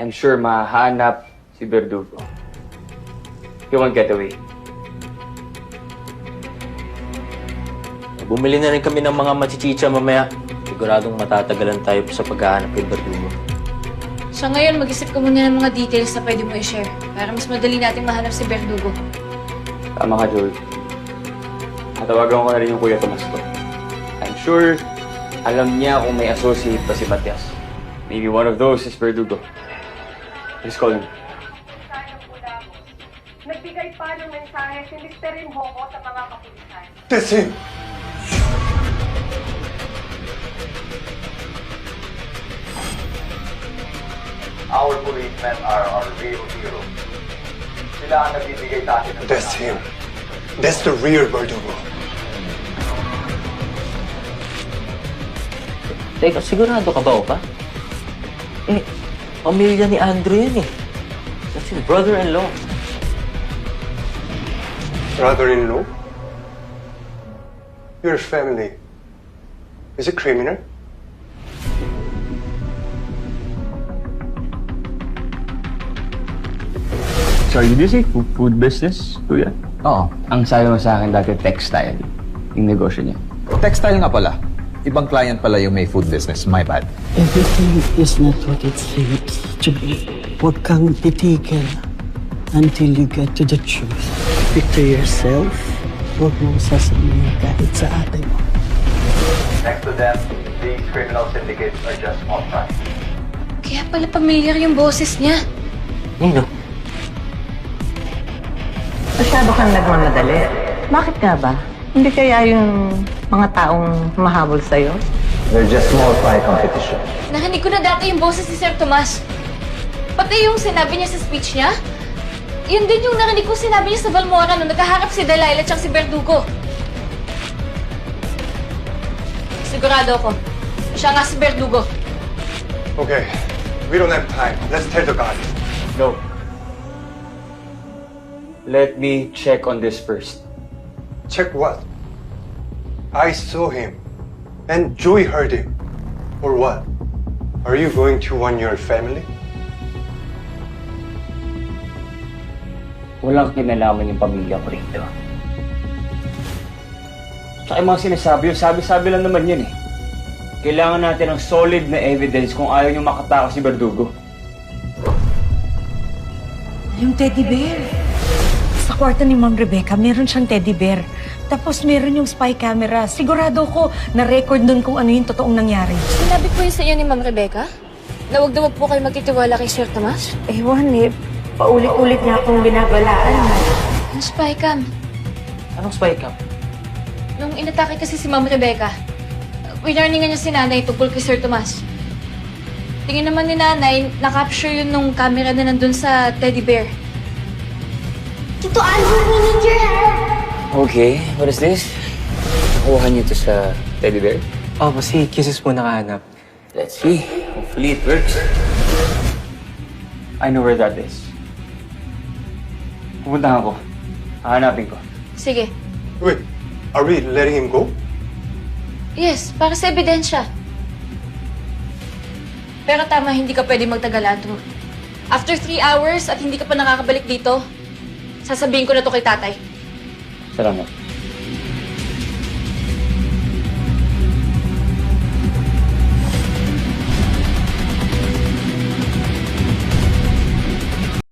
I'm sure mahanap si Verdugo. He won't get away. Bumili na rin kami ng mga machichicha mamaya. Siguradong matatagalan tayo sa paghahanap kay Verdugo. So ngayon, mag-isip ka muna ng mga details na pwede mo i-share para mas madali nating mahanap si Verdugo. Tama ka, Joel. Natawagan ko na rin yung Kuya Tomas ko. I'm sure alam niya kung may associate pa si Matias. Maybe one of those is Verdugo. Please call him. Nagbigay pa ng mensahe si Mr. Rimhoco sa mga kapulisan. That's him! Our policemen are our real heroes. Sila ang nagbibigay sa atin ng That's him. That's the real Verdugo. Teka, sigurado ka ba, Opa? Pamilya ni Andrew yan eh. That's his brother-in-law. Brother-in-law? Your family is a criminal? Sorry, did you say food business, Kuya? Oo. Ang sabi mo sa akin dati, textile. Yung negosyo niya. Textile nga pala. Ibang client pala yung may food business. My bad. Everything is not what it seems to be. Huwag kang titigil until you get to the truth. Speak to yourself. Huwag mong sasabihin kahit sa ate mo. Next to them, these criminal syndicates are just small fry. Kaya pala familiar yung boses niya. Nino? Masyado kang nagmamadali. Bakit nga ba? Hindi kaya yung mga taong mahabol sa'yo? They're just small fry competition. Narinig ko na dati yung boses ni Sir Tomas. Pati yung sinabi niya sa speech niya. Yun din yung narinig ko sinabi niya sa Balmora nung nagkaharap si Delilah at si Verdugo. Sigurado ako. Siya nga si Verdugo. Okay, we don't have time. Let's tell the guys. No. Let me check on this first. Check what? I saw him. And Joey heard him. Or what? Are you going to warn your family? Walang kinalaman yung pamilya ko rito. Tsaka yung mga sinasabi yun, sabi-sabi lang naman yun eh. Kailangan natin ng solid na evidence kung ayaw nyo makatakas si Verdugo. Yung teddy bear. Sa kwarto ni Ma'am Rebecca, meron siyang teddy bear. Tapos meron yung spy camera. Sigurado ko na-record nun kung ano yung totoong nangyari. Sinabi po yun sa inyo ni Ma'am Rebecca? Na huwag daw po kayo magtitiwala kay Sir Tomas? Ewan eh. Paulit-ulit niya akong binabalaan. Yung spycam. Anong spy cam? Nung inatake kasi si Ma'am Rebecca, winarningan niya si Nanay tungkol kay Sir Tomas. Tingin naman ni Nanay, na-capture yun nung camera na nandun sa teddy bear. Tito Andrew, we need your help! Okay, what is this? Nakuha niyo to sa teddy bear? Opo, si Kisses po nakahanap. Let's see. Hopefully it works. I know where that is. Pupunta ako. Hahanapin ko. Sige. Wait, are we letting him go? Yes, para sa ebidensya. Pero tama, hindi ka pwede magtagal, Andrew. After 3 hours at hindi ka pa nakakabalik dito, sasabihin ko na to kay tatay. Salamat.